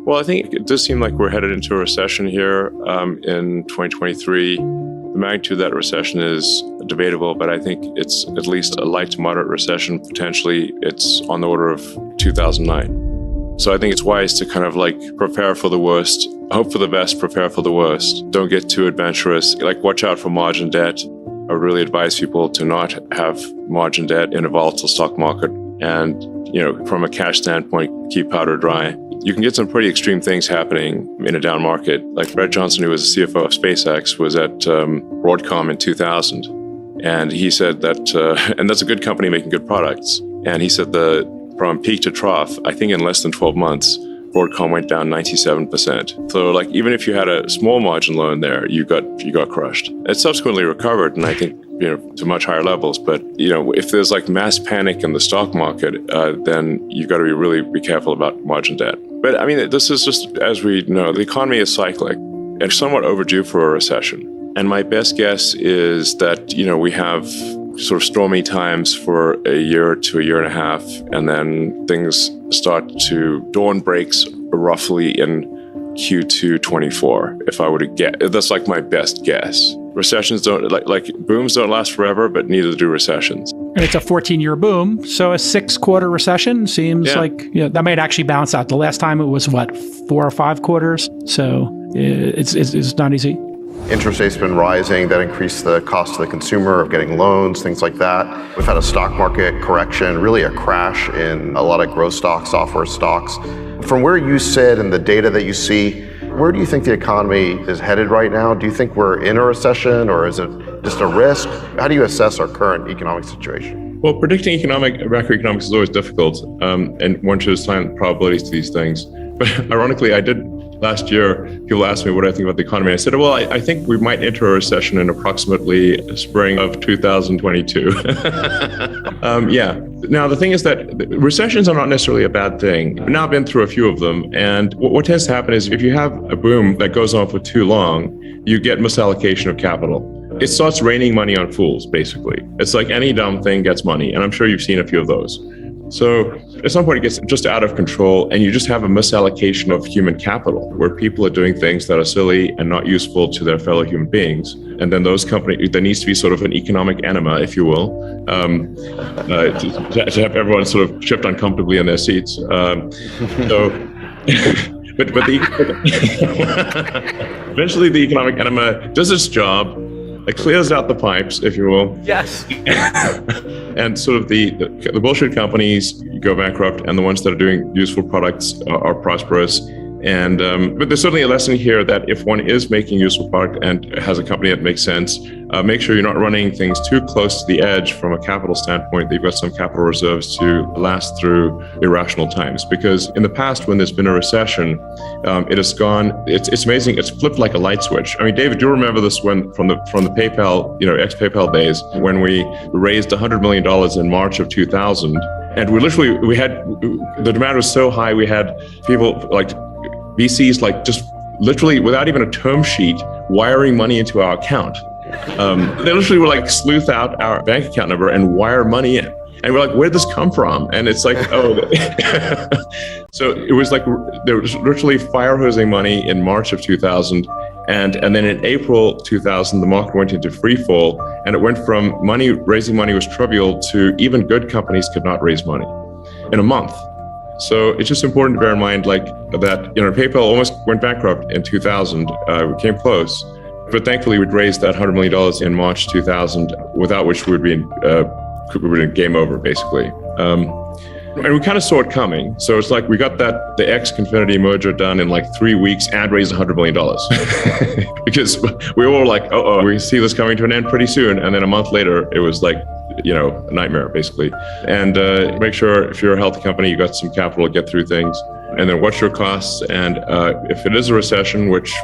Well, I think it does seem like we're headed into a recession here in 2023. The magnitude of that recession is debatable, but I think it's at least a light to moderate recession. Potentially, it's on the order of 2009. So I think it's wise to kind of like prepare for the worst, hope for the best, prepare for the worst. Don't get too adventurous. Like, watch out for margin debt. I would really advise people to not have margin debt in a volatile stock market. And, from a cash standpoint, keep powder dry. You can get some pretty extreme things happening in a down market. Like Brett Johnson, who was the CFO of SpaceX, was at Broadcom in 2000. And he said that, and that's a good company making good products. And he said that from peak to trough, I think in less than 12 months, Broadcom went down 97%. So like, even if you had a small margin loan there, you got crushed. It subsequently recovered, and I think, to much higher levels. But, if there's like mass panic in the stock market, then you've got to really be careful about margin debt. But I mean, this is just, as we know, the economy is cyclic and somewhat overdue for a recession. And my best guess is that, we have sort of stormy times for a year to a year and a half, and then things start to, dawn breaks roughly in Q2 24, if I were to get. That's like my best guess. Recessions don't, like booms don't last forever, but neither do recessions. And it's a 14-year boom, so a 6-quarter recession seems like that might actually balance out. The last time it was 4 or 5 quarters, so it's not easy. Interest rates have been rising. That increased the cost to the consumer of getting loans, things like that. We've had a stock market correction, really a crash in a lot of growth stocks, software stocks. From where you sit and the data that you see, where do you think the economy is headed right now? Do you think we're in a recession, or is it just a risk? How do you assess our current economic situation? Well, predicting macroeconomics is always difficult, and one should assign probabilities to these things. But ironically, I did last year. People asked me what I think about the economy. I said, well, I think we might enter a recession in approximately spring of 2022. Yeah. Now, the thing is that recessions are not necessarily a bad thing. I've now been through a few of them. And what tends to happen is if you have a boom that goes on for too long, you get misallocation of capital. It starts raining money on fools, basically. It's like any dumb thing gets money. And I'm sure you've seen a few of those. So at some point it gets just out of control, and you just have a misallocation of human capital where people are doing things that are silly and not useful to their fellow human beings. And then those companies, there needs to be sort of an economic enema, if you will, to have everyone sort of shift uncomfortably in their seats. But eventually the economic enema does its job. It clears out the pipes, if you will. Yes. And sort of the bullshit companies go bankrupt, and the ones that are doing useful products are prosperous. And but there's certainly a lesson here that if one is making useful product and has a company that makes sense, make sure you're not running things too close to the edge from a capital standpoint, that you've got some capital reserves to last through irrational times. Because in the past, when there's been a recession, it has gone, it's amazing, it's flipped like a light switch. I mean, David, do you remember this when from the PayPal, ex-PayPal days, when we raised $100 million in March of 2000, and we had, the demand was so high, we had people like VCs, like just literally without even a term sheet, wiring money into our account. They literally were like sleuth out our bank account number and wire money in. And we're like, where'd this come from? And it's like, oh. So it was like, they were just literally fire hosing money in March of 2000. And then in April 2000, the market went into free fall, and it went from raising money was trivial to even good companies could not raise money in a month. So it's just important to bear in mind, like that, PayPal almost went bankrupt in 2000. We came close, but thankfully we'd raised that $100 million in March 2000, without which we would be in game over, basically. And we kind of saw it coming. So it's like we got the X-Confinity merger done in like 3 weeks and raised $100 million. Because we were all like, we see this coming to an end pretty soon. And then a month later, it was like, a nightmare, basically. And make sure if you're a healthy company, you got some capital to get through things. And then watch your costs. And if it is a recession, which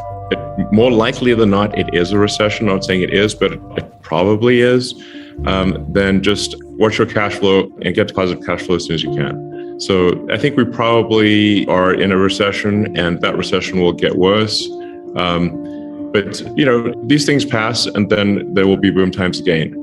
more likely than not, it is a recession. I'm not saying it is, but it probably is. Then just watch your cash flow and get to positive cash flow as soon as you can. So I think we probably are in a recession, and that recession will get worse. But these things pass, and then there will be boom times again.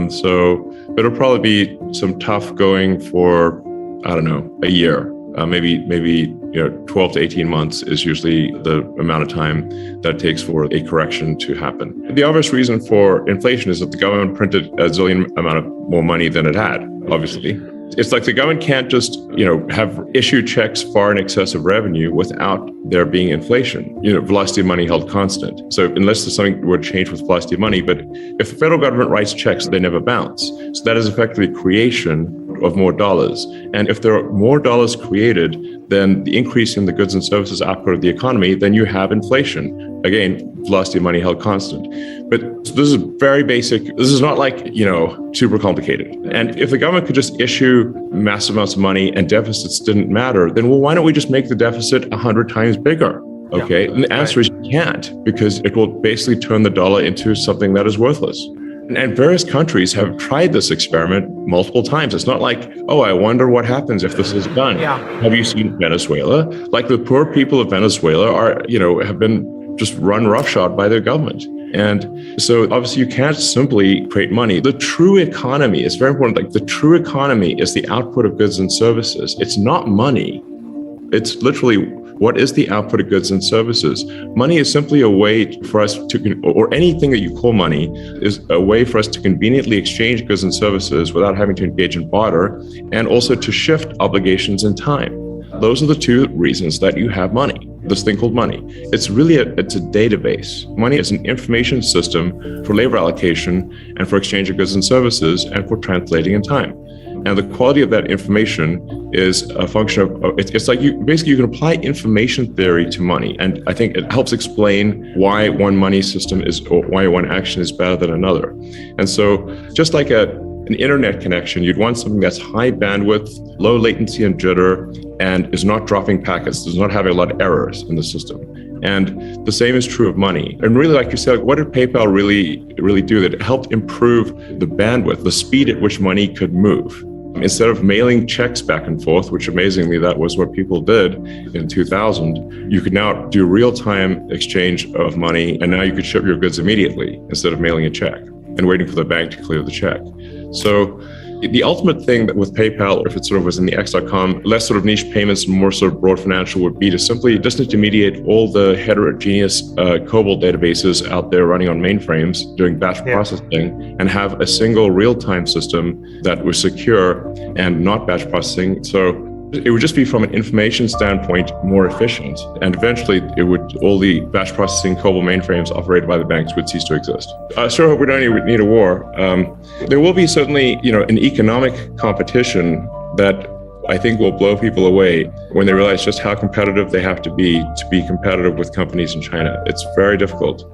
So it'll probably be some tough going for, I don't know, a year, maybe 12 to 18 months is usually the amount of time that it takes for a correction to happen. The obvious reason for inflation is that the government printed a zillion amount of more money than it had, obviously. It's like the government can't just, have issued checks far in excess of revenue without there being inflation. Velocity of money held constant. So unless there's something would change with velocity of money, but if the federal government writes checks, they never bounce. So that is effectively creation of more dollars. And if there are more dollars created than the increase in the goods and services output of the economy, then you have inflation. Again, velocity of money held constant. But this is very basic. This is not like, super complicated. And if the government could just issue massive amounts of money and deficits didn't matter, then why don't we just make the deficit 100 times bigger? Okay. Yeah, and the answer is you can't, because it will basically turn the dollar into something that is worthless. And various countries have tried this experiment multiple times. It's not like, I wonder what happens if this is done. Yeah. Have you seen Venezuela? Like the poor people of Venezuela have been just run roughshod by their government. And so obviously you can't simply create money. The true economy is very important. Like the true economy is the output of goods and services. It's not money. It's literally what is the output of goods and services. Money is simply a way for us to, or anything that you call money, is a way for us to conveniently exchange goods and services without having to engage in barter, and also to shift obligations in time. Those are the two reasons that you have money, this thing called money. It's really it's a database. Money is an information system for labor allocation and for exchange of goods and services and for translating in time. And the quality of that information is a function of, it's like you can apply information theory to money. And I think it helps explain why one money system or why one action is better than another. And so just like an internet connection, you'd want something that's high bandwidth, low latency and jitter, and is not dropping packets, does not have a lot of errors in the system. And the same is true of money. And really, like you said, what did PayPal really do? That it helped improve the bandwidth, the speed at which money could move. Instead of mailing checks back and forth, which amazingly, that was what people did in 2000, you could now do real-time exchange of money, and now you could ship your goods immediately instead of mailing a check and waiting for the bank to clear the check. So the ultimate thing that with PayPal, if it sort of was in the X.com, less sort of niche payments and more sort of broad financial, would be to simply disintermediate all the heterogeneous COBOL databases out there running on mainframes doing batch processing, and have a single real-time system that was secure and not batch processing. So it would just be, from an information standpoint, more efficient. And eventually all the batch processing COBOL mainframes operated by the banks would cease to exist. I sure hope we don't need a war. There will be certainly, an economic competition that I think will blow people away when they realize just how competitive they have to be competitive with companies in China. It's very difficult.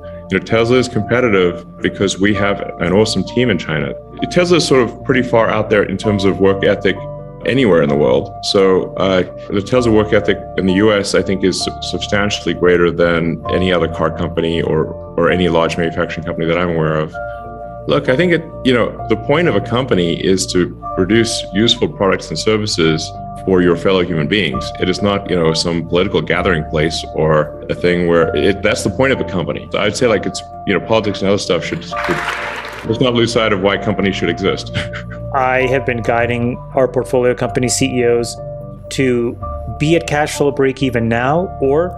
Tesla is competitive because we have an awesome team in China. Tesla is sort of pretty far out there in terms of work ethic anywhere in the world. So the Tesla work ethic in the US, I think, is substantially greater than any other car company or any large manufacturing company that I'm aware of. Look, I think the point of a company is to produce useful products and services for your fellow human beings. It is not, some political gathering place or a thing where that's the point of a company. So I'd say it's, politics and other stuff let's not lose sight of why companies should exist. I have been guiding our portfolio company CEOs to be at cash flow break even now or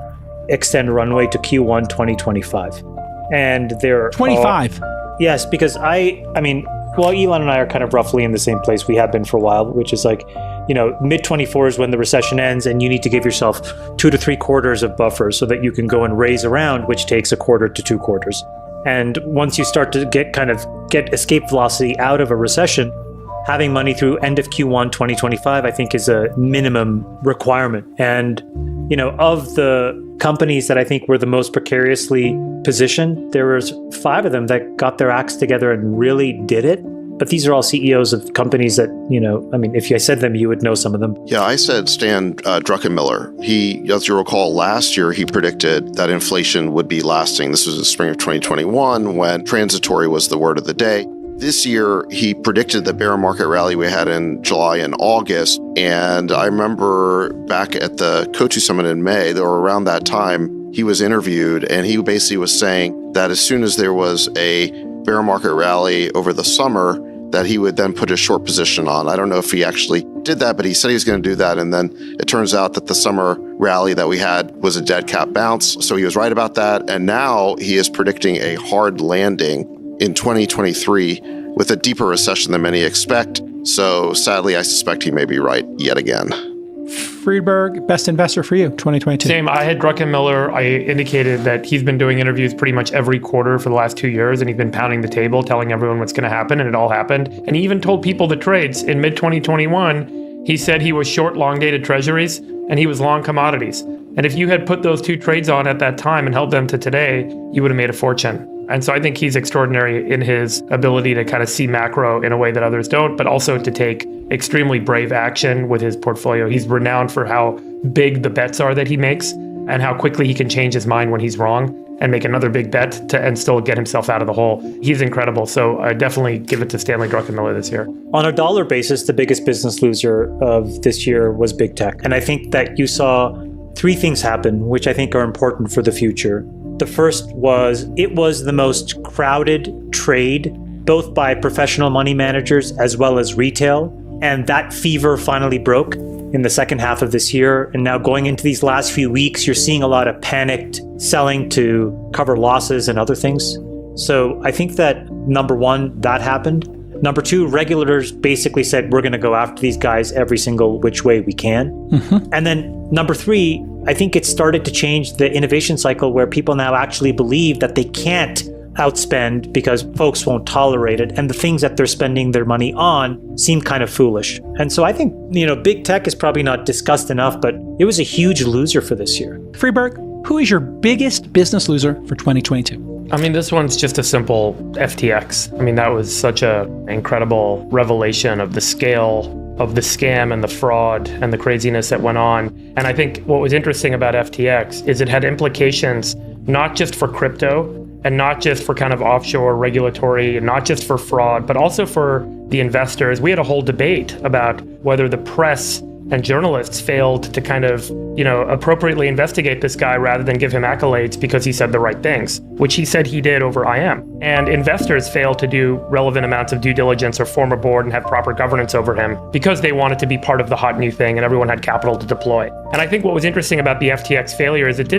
extend runway to Q1 2025. And they're 25. Yes, because Elon and I are kind of roughly in the same place we have been for a while, which is mid 24 is when the recession ends, and you need to give yourself 2 to 3 quarters of buffer so that you can go and raise around, which takes 1/4 to 2 quarters. And once you start to get escape velocity out of a recession, having money through end of Q1 2025, I think, is a minimum requirement. And, of the companies that I think were the most precariously positioned, there was 5 of them that got their acts together and really did it. But these are all CEOs of companies that, if I said them, you would know some of them. Yeah, I said Stan Druckenmiller. He, as you recall, last year, he predicted that inflation would be lasting. This was the spring of 2021 when transitory was the word of the day. This year, he predicted the bear market rally we had in July and August. And I remember back at the Kotu Summit in May, or around that time, he was interviewed, and he basically was saying that as soon as there was a bear market rally over the summer, that he would then put a short position on. I don't know if he actually did that, but he said he was going to do that. And then it turns out that the summer rally that we had was a dead cat bounce. So he was right about that. And now he is predicting a hard landing in 2023 with a deeper recession than many expect. So sadly, I suspect he may be right yet again. Friedberg, best investor for you, 2022. Same. I had Druckenmiller. I indicated that he's been doing interviews pretty much every quarter for the last 2 years, and he's been pounding the table, telling everyone what's going to happen, and it all happened. And he even told people the trades in mid-2021. He said he was short long-dated treasuries, and he was long commodities. And if you had put those two trades on at that time and held them to today, you would have made a fortune. And so I think he's extraordinary in his ability to kind of see macro in a way that others don't, but also to take extremely brave action with his portfolio. He's renowned for how big the bets are that he makes and how quickly he can change his mind when he's wrong and make another big bet and still get himself out of the hole. He's incredible. So I definitely give it to Stanley Druckenmiller this year. On a dollar basis, the biggest business loser of this year was big tech. And I think that you saw three things happen, which I think are important for the future. The first was it was the most crowded trade, both by professional money managers as well as retail. And that fever finally broke in the second half of this year. And now going into these last few weeks, you're seeing a lot of panicked selling to cover losses and other things. So I think that number one, that happened. Number two, regulators basically said, we're going to go after these guys every single which way we can. Mm-hmm. And then number three, I think it started to change the innovation cycle where people now actually believe that they can't outspend because folks won't tolerate it. And the things that they're spending their money on seem kind of foolish. And so I think, big tech is probably not discussed enough, but it was a huge loser for this year. Friedberg, who is your biggest business loser for 2022? I mean, this one's just a simple FTX. I mean, that was such an incredible revelation of the scale of the scam and the fraud and the craziness that went on. And I think what was interesting about FTX is it had implications not just for crypto and not just for kind of offshore regulatory and not just for fraud, but also for the investors. We had a whole debate about whether the press and journalists failed to kind of, appropriately investigate this guy rather than give him accolades because he said the right things, which he said he did over IM. And investors failed to do relevant amounts of due diligence or form a board and have proper governance over him because they wanted to be part of the hot new thing and everyone had capital to deploy. And I think what was interesting about the FTX failure is it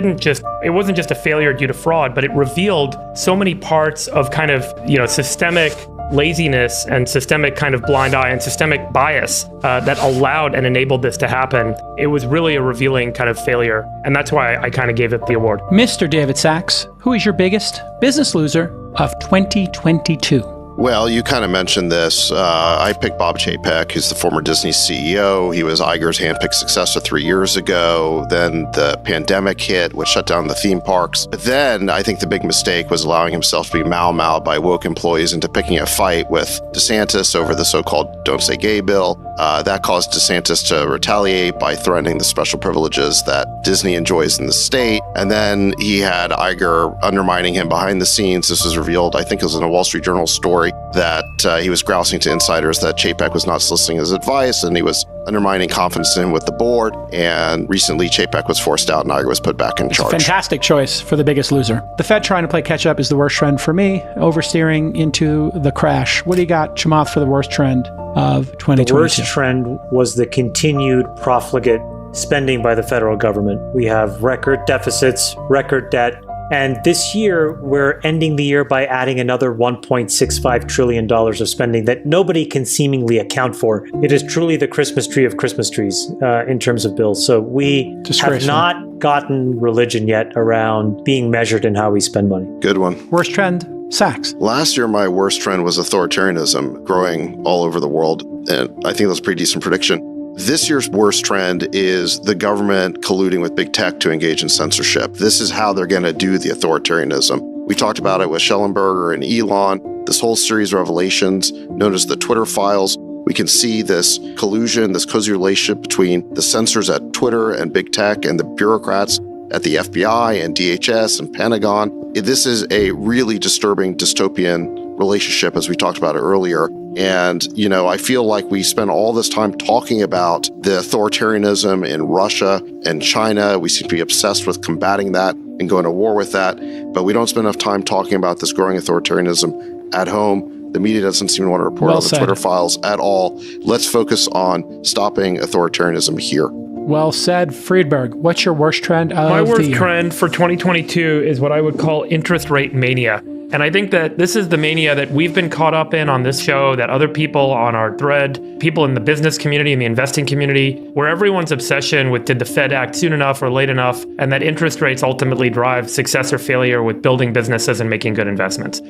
wasn't just a failure due to fraud, but it revealed so many parts of kind of, systemic laziness and systemic kind of blind eye and systemic bias that allowed and enabled this to happen. It was really a revealing kind of failure. And that's why I kind of gave it the award. Mr. David Sachs, who is your biggest business loser of 2022? Well, you kind of mentioned this. I picked Bob Chapek, who's the former Disney CEO. He was Iger's handpicked successor 3 years ago. Then the pandemic hit, which shut down the theme parks. But then I think the big mistake was allowing himself to be mau-mau by woke employees into picking a fight with DeSantis over the so-called Don't Say Gay bill. That caused DeSantis to retaliate by threatening the special privileges that Disney enjoys in the state. And then he had Iger undermining him behind the scenes. This was revealed, I think it was in a Wall Street Journal story, that he was grousing to insiders that Chapek was not soliciting his advice and he was undermining confidence in him with the board. And recently Chapek was forced out and Iger was put back in charge. Fantastic choice for the biggest loser. The Fed trying to play catch up is the worst trend for me, oversteering into the crash. What do you got, Chamath, for the worst trend of 2022? The worst trend was the continued profligate spending by the federal government. We have record deficits, record debt, and this year we're ending the year by adding another $1.65 trillion of spending that nobody can seemingly account for. It is truly the Christmas tree of Christmas trees in terms of bills. So we have not gotten religion yet around being measured in how we spend money. Good one. Worst trend, Sachs. Last year, my worst trend was authoritarianism growing all over the world. And I think that's a pretty decent prediction. This year's worst trend is the government colluding with big tech to engage in censorship. This is how they're going to do the authoritarianism. We talked about it with Schellenberger and Elon, this whole series of revelations known as the Twitter files. We can see this collusion, this cozy relationship between the censors at Twitter and big tech and the bureaucrats at the FBI and DHS and Pentagon. This is a really disturbing dystopian relationship, as we talked about it earlier. And, I feel like we spend all this time talking about the authoritarianism in Russia and China. We seem to be obsessed with combating that and going to war with that. But we don't spend enough time talking about this growing authoritarianism at home. The media doesn't seem to want to report Well on the said. Twitter files at all. Let's focus on stopping authoritarianism here. Well said. Friedberg, what's your worst trend of My the worst year? trend for 2022 is what I would call interest rate mania. And I think that this is the mania that we've been caught up in on this show, that other people on our thread, people in the business community and the investing community, where everyone's obsession with did the Fed act soon enough or late enough, and that interest rates ultimately drive success or failure with building businesses and making good investments.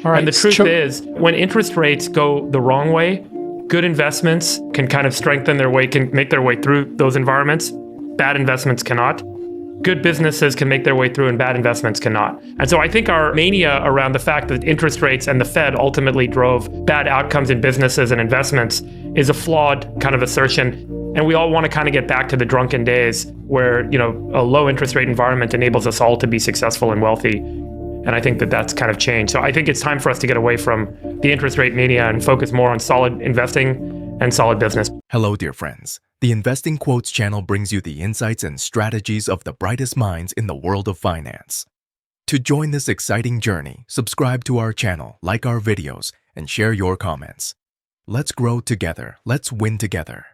All right. And the truth is, when interest rates go the wrong way, good investments can kind of strengthen their way, can make their way through those environments. Bad investments cannot. Good businesses can make their way through and bad investments cannot. And so I think our mania around the fact that interest rates and the Fed ultimately drove bad outcomes in businesses and investments is a flawed kind of assertion. And we all want to kind of get back to the drunken days where, a low interest rate environment enables us all to be successful and wealthy. And I think that that's kind of changed. So I think it's time for us to get away from the interest rate mania and focus more on solid investing and solid business. Hello, dear friends. The Investing Quotes channel brings you the insights and strategies of the brightest minds in the world of finance. To join this exciting journey, subscribe to our channel, like our videos, and share your comments. Let's grow together. Let's win together.